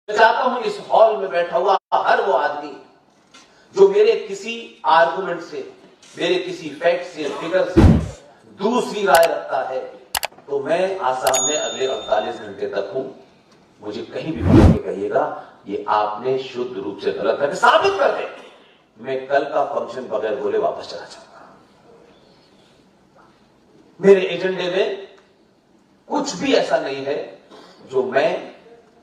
मैं चाहता हूं इस हॉल में बैठा हुआ हर वो आदमी जो मेरे किसी आर्गुमेंट से, मेरे किसी फैक्ट से, फिगर से दूसरी राय रखता है, तो मैं आसाम में अगले 48 घंटे तक हूं। मुझे कहीं भी पकड़ के कहिएगा ये आपने शुद्ध रूप से गलत है, साबित कर दे। मैं कल का फंक्शन बगैर बोले वापस चला जाऊंगा। मेरे एजेंडे में कुछ भी ऐसा नहीं है जो मैं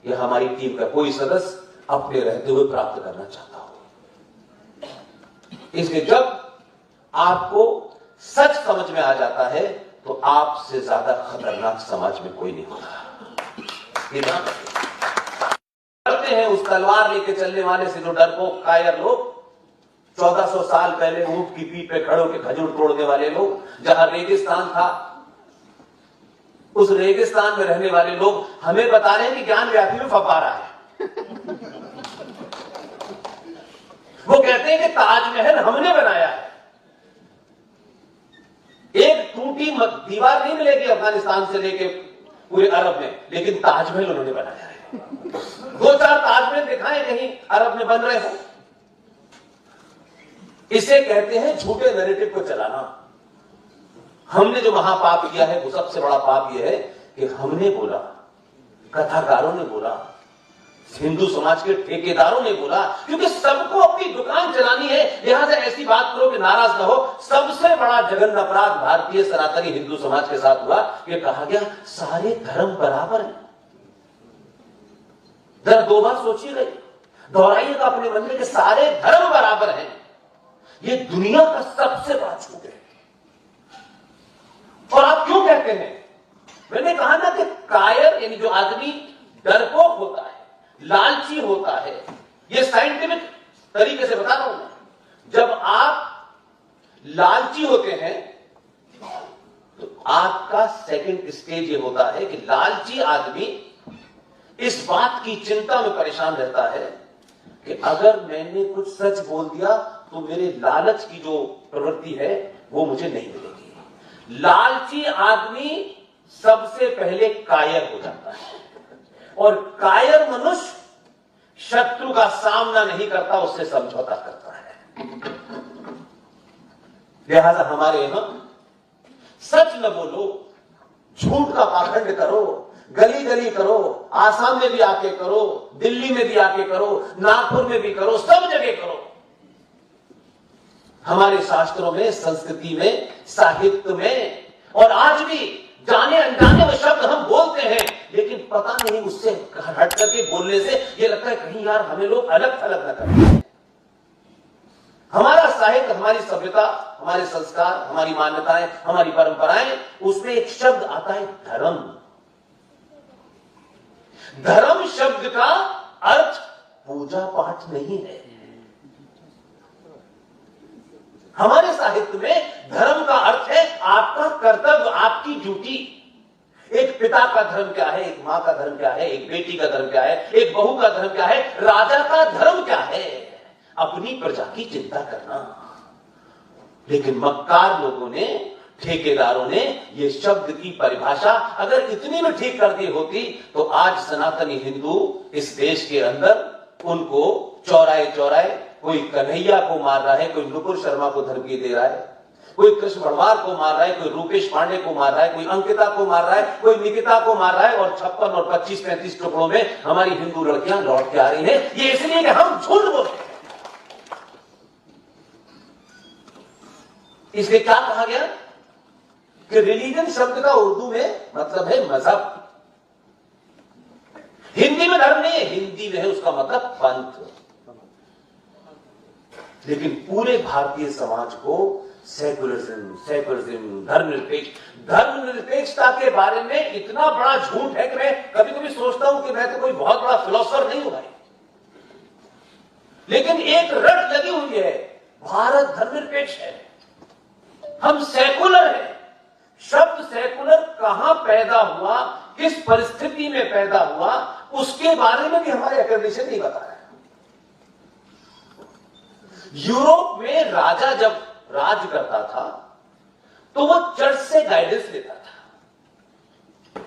या हमारी टीम का कोई सदस्य अपने रहते हुए प्राप्त करना चाहता हूं। इसलिए जब आपको सच समझ में आ जाता है तो आपसे ज्यादा खतरनाक समाज में कोई नहीं होता। करते हैं उस तलवार लेके चलने वाले से जो डरपोक कायर लोग, 1400 साल पहले ऊंट की पीठ पे खड़े होकर खजूर तोड़ने वाले लोग, जहां रेगिस्तान था उस रेगिस्तान में रहने वाले लोग हमें बता रहे हैं कि ज्ञान व्यापी में फव्वारा है। वो कहते हैं कि ताजमहल हमने बनाया है। एक टूटी दीवार नहीं मिलेगी अफगानिस्तान से लेके पूरे अरब में, लेकिन ताजमहल उन्होंने बनाया है। 2-4 ताजमहल दिखाएं कहीं अरब में बन रहे हो। इसे कहते हैं झूठे नैरेटिव को चलाना। हमने जो महापाप किया है वो सबसे बड़ा पाप यह है कि हमने बोला, कथाकारों ने बोला, हिंदू समाज के ठेकेदारों ने बोला, क्योंकि सबको अपनी दुकान चलानी है, लिहाजा ऐसी बात करो कि नाराज ना हो। सबसे बड़ा जघन्य अपराध भारतीय सनातनी हिंदू समाज के साथ हुआ कि कहा गया सारे धर्म बराबर हैं। जरा 2 बार सोचिएगा, दोहराइएगा अपने मन में कि सारे धर्म बराबर हैं। ये दुनिया का सबसे बड़ा झूठ है। और आप क्यों कहते हैं? मैंने कहा ना कि कायर यानी जो आदमी डरपोक होता है, लालची होता है, ये साइंटिफिक तरीके से बता रहा हूं मैं। जब आप लालची होते हैं तो आपका सेकंड स्टेज ये होता है कि लालची आदमी इस बात की चिंता में परेशान रहता है कि अगर मैंने कुछ सच बोल दिया तो मेरे लालच की जो प्रवृत्ति है वो मुझे नहीं मिलेगी। लालची आदमी सबसे पहले कायर हो जाता है, और कायर मनुष्य शत्रु का सामना नहीं करता, उससे समझौता करता है। लिहाजा हमारे यहां सच न बोलो, झूठ का पाखंड करो, गली गली करो, आसाम में भी आके करो, दिल्ली में भी आके करो, नागपुर में भी करो, सब जगह करो। हमारे शास्त्रों में, संस्कृति में, साहित्य में, और आज भी जाने अनजाने में शब्द हम बोलते हैं, लेकिन पता नहीं उससे हट करके बोलने से ये लगता है कहीं यार हमें लोग अलग थलग न करें। हमारा साहित्य, हमारी सभ्यता, हमारे संस्कार, हमारी मान्यताएं, हमारी परंपराएं, उसमें एक शब्द आता है धर्म। धर्म शब्द का अर्थ पूजा पाठ नहीं है। हमारे साहित्य में धर्म का अर्थ है आपका कर्तव्य, आपकी ड्यूटी। एक पिता का धर्म क्या है, एक मां का धर्म क्या है, एक बेटी का धर्म क्या है, एक बहू का धर्म क्या है, राजा का धर्म क्या है, अपनी प्रजा की चिंता करना। लेकिन मक्कार लोगों ने, ठेकेदारों ने ये शब्द की परिभाषा अगर इतनी में ठीक कर दी होती तो आज सनातनी हिंदू इस देश के अंदर उनको चौराहे चौराहे, कोई कन्हैया को मार रहा है, कोई नुपुर शर्मा को धमकी दे रहा है, कोई कृष्ण भड़वार को मार रहा है, कोई रूपेश पांडे को मार रहा है, कोई अंकिता को मार रहा है, कोई निकिता को मार रहा है, और 56 और 25-35 टुकड़ों में हमारी हिंदू लड़कियां लौट के आ रही हैं। ये इसलिए कि हम झूठ बोलते हैं। इसलिए क्या कहा गया कि रिलीजन शब्द का उर्दू में मतलब है मजहब। हिंदी में धर्म नहीं है, हिंदी में है उसका मतलब पंथ। लेकिन पूरे भारतीय समाज को सेकुलरिज्म, धर्मनिरपेक्षता के बारे में इतना बड़ा झूठ है कि मैं कभी कभी सोचता हूं कि मैं तो कोई बहुत बड़ा फिलोसोफर नहीं हूं भाई, लेकिन एक रट लगी हुई है, भारत धर्मनिरपेक्ष है, हम सेकुलर हैं। शब्द सेकुलर कहां पैदा हुआ, किस परिस्थिति में पैदा हुआ, उसके बारे में भी हमारे एकेडमिशियन नहीं बता रहे। यूरोप में राजा जब राज करता था तो वो चर्च से गाइडेंस लेता था।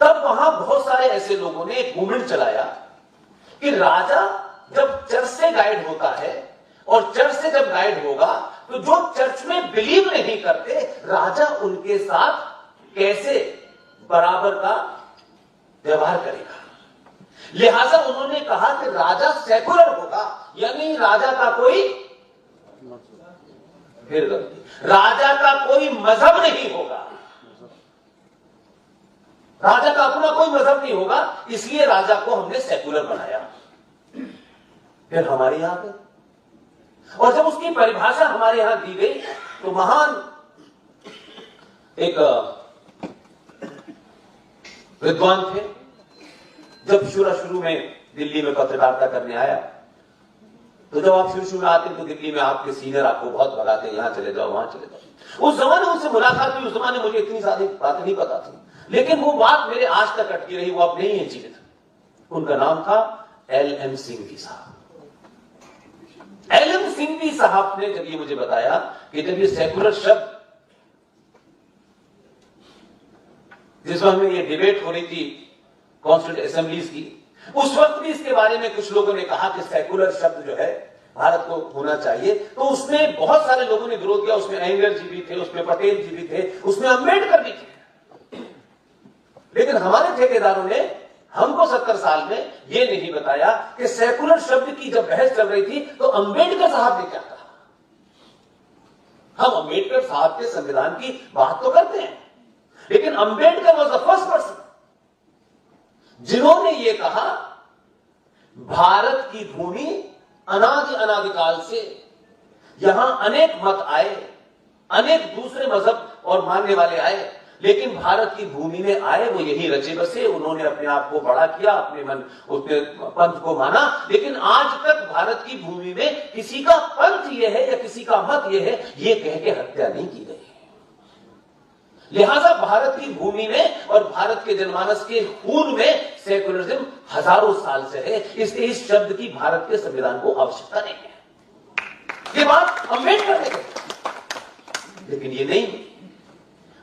तब वहां बहुत सारे ऐसे लोगों ने एक मूवमेंट चलाया कि राजा जब चर्च से गाइड होता है और चर्च से जब गाइड होगा तो जो चर्च में बिलीव नहीं करते, राजा उनके साथ कैसे बराबर का व्यवहार करेगा। लिहाजा उन्होंने कहा कि राजा सेकुलर होगा, यानी राजा का कोई, फिर गलती, राजा का कोई मजहब नहीं होगा, राजा का अपना कोई मजहब नहीं होगा, इसलिए राजा को हमने सेकुलर बनाया। फिर हमारे यहां पे, और जब उसकी परिभाषा हमारे यहां दी गई तो महान एक विद्वान थे, जब शुरू में दिल्ली में पत्रकारिता करने आया, तो जब आप शुरू में आते तो दिल्ली में आपके सीनियर आपको बहुत भगाते, यहां चले जाओ वहां चले जाओ। उस जमाने उनसे मुलाकात हुई, उस जमाने मुझे इतनी सारी बातें नहीं पता थी, लेकिन वो बात मेरे आज तक अटकी रही, वो अब नहीं है जीवित। उनका नाम था LM सिंघवी साहब। LM सिंघवी साहब ने जब ये मुझे बताया कि जब ये सेकुलर शब्द, जिस वक्त में ये डिबेट हो रही थी कॉन्स्टिट्यूंट असेंबलीज की, उस वक्त भी इसके बारे में कुछ लोगों ने कहा कि सेकुलर शब्द जो है भारत को होना चाहिए, तो उसमें बहुत सारे लोगों ने विरोध किया। उसमें अयंगर जी भी थे, उसमें पटेल जी भी थे, उसमें अंबेडकर भी थे। लेकिन हमारे ठेकेदारों ने हमको 70 साल में यह नहीं बताया कि सेकुलर शब्द की जब बहस चल रही थी तो अंबेडकर साहब ने क्या कहा। हम अंबेडकर साहब के संविधान की बात तो करते हैं, लेकिन Ambedkar was the first person जिन्होंने यह कहा भारत की भूमि अनादिकाल से यहां अनेक मत आए, अनेक दूसरे मजहब और मानने वाले आए, लेकिन भारत की भूमि में आए वो यही रचे बसे। उन्होंने अपने आप को बड़ा किया, अपने मन उसने पंथ को माना, लेकिन आज तक भारत की भूमि में किसी का पंथ ये है या किसी का मत ये है ये कह के हत्या नहीं की गई। लिहाजा भारत की भूमि में और भारत के जनमानस के खून में सेकुलरिज्म हजारों साल से है, इसलिए इस शब्द की भारत के संविधान को आवश्यकता नहीं है। ये बात अंबेडकर ने कही, लेकिन ये नहीं।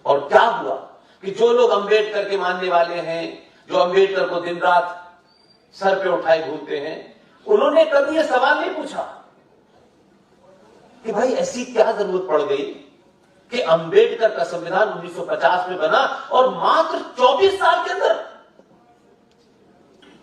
और क्या हुआ कि जो लोग अंबेडकर के मानने वाले हैं, जो अंबेडकर को दिन रात सर पे उठाए घूमते हैं, उन्होंने कभी यह सवाल नहीं पूछा कि भाई ऐसी क्या जरूरत पड़ गई कि अंबेडकर का संविधान 1950 में बना और मात्र 24 साल के अंदर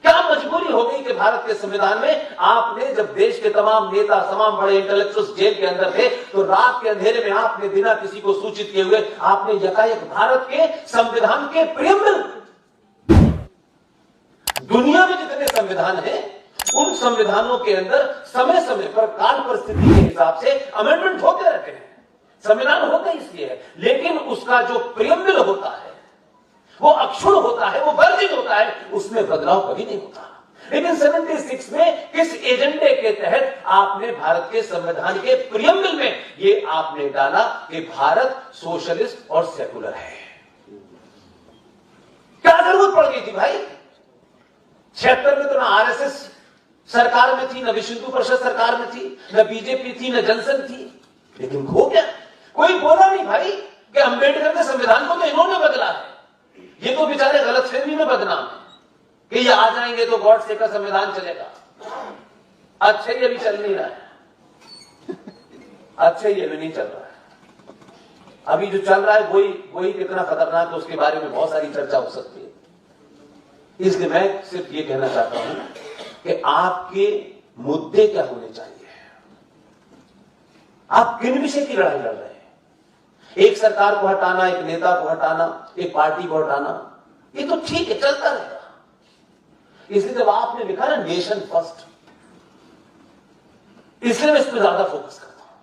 क्या मजबूरी हो गई कि भारत के संविधान में आपने, जब देश के तमाम नेता, तमाम बड़े इंटेलेक्चुअल्स जेल के अंदर थे, तो रात के अंधेरे में आपने बिना किसी को सूचित किए हुए आपने यकायक भारत के संविधान के प्रियम्बल, दुनिया में जितने संविधान हैं उन संविधानों के अंदर समय समय पर काल परिस्थिति के हिसाब से अमेंडमेंट होते रहते हैं। संविधान होता इसलिए है, लेकिन उसका जो प्रियम्बल होता है वो अक्षुण होता है, वो वर्जित होता है, उसमें बदलाव कभी नहीं होता। लेकिन 76 में किस एजेंडे के तहत आपने भारत के संविधान के प्रियम्बल में ये आपने डाला कि भारत सोशलिस्ट और सेकुलर है। क्या जरूरत पड़ गई थी भाई? 76 में तो ना RSS सरकार में थी, न विश्व हिंदू परिषद सरकार में थी, न बीजेपी थी, न जनसंघ थी, लेकिन हो गया। कोई बोला नहीं भाई कि अंबेडकर के संविधान को तो इन्होंने बदला है, ये तो बेचारे गलतफहमी में बदनाम है कि ये आ जाएंगे तो गॉडसे का संविधान चलेगा। अच्छे ये भी चल नहीं रहा है, अच्छे ये भी नहीं चल रहा है। अभी जो चल रहा है वही कितना खतरनाक है उसके बारे में बहुत सारी चर्चा हो सकती है। इसलिए मैं सिर्फ ये कहना चाहता हूं कि आपके मुद्दे क्या होने चाहिए। आप किन विषय की लड़ाई लड़ रहे हैं? एक सरकार को हटाना, एक नेता को हटाना, एक पार्टी को हटाना, ये तो ठीक है, चलता रहेगा। इसलिए जब आपने लिखा ना नेशन फर्स्ट, इसलिए मैं इस पर ज्यादा फोकस करता हूं।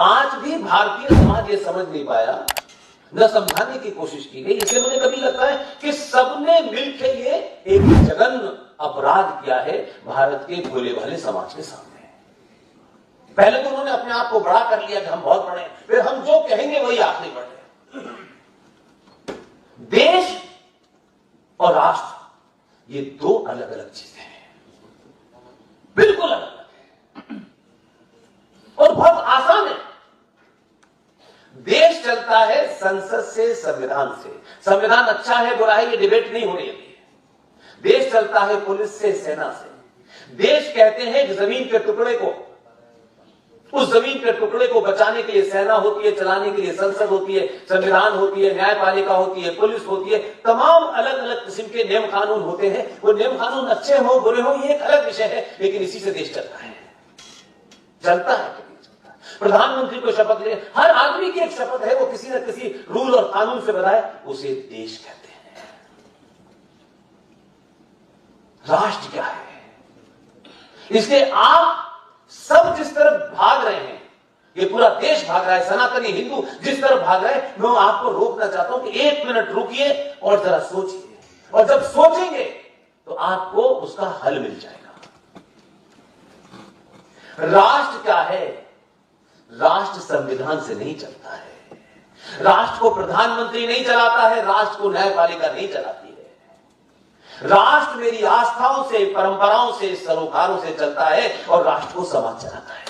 आज भी भारतीय समाज ये समझ नहीं पाया, न समझाने की कोशिश की गई। इसलिए मुझे कभी लगता है कि सबने मिलकर ये एक जघन्य अपराध किया है भारत के भोले भाले समाज के सामने। पहले तो उन्होंने अपने आप को बड़ा कर लिया कि हम बहुत बड़े हैं, फिर हम जो कहेंगे वही आखिरी बढ़े। देश और राष्ट्र ये दो अलग अलग चीजें हैं, बिल्कुल अलग अलग है और बहुत आसान है। देश चलता है संसद से, संविधान से। संविधान अच्छा है बुरा है ये डिबेट नहीं होनी है। देश चलता है पुलिस से, सेना से। देश कहते हैं कि जमीन के टुकड़े को, उस जमीन के टुकड़े को बचाने के लिए सेना होती है, चलाने के लिए संसद होती है, संविधान होती है, न्यायपालिका होती है, पुलिस होती है, तमाम अलग अलग किस्म के नियम कानून होते हैं। वो नियम कानून अच्छे हो बुरे हो ये एक अलग विषय है, लेकिन इसी से देश चलता है। चलता है कि नहीं चलता? प्रधानमंत्री को शपथ ले, हर आदमी की एक शपथ है, वो किसी न किसी रूल और कानून से बनाए, उसे देश कहते हैं। राष्ट्र क्या है? इसलिए आप सब जिस तरफ भाग रहे हैं, ये पूरा देश भाग रहा है, सनातनी हिंदू जिस तरफ भाग रहे हैं, मैं आपको रोकना चाहता हूं कि 1 मिनट रुकिए और जरा सोचिए, और जब सोचेंगे तो आपको उसका हल मिल जाएगा। राष्ट्र क्या है? राष्ट्र संविधान से नहीं चलता है। राष्ट्र को प्रधानमंत्री नहीं चलाता है, राष्ट्र को न्यायपालिका नहीं चलाती है। राष्ट्र मेरी आस्थाओं से, परंपराओं से, सरोकारों से चलता है, और राष्ट्र को समाज चलाता है।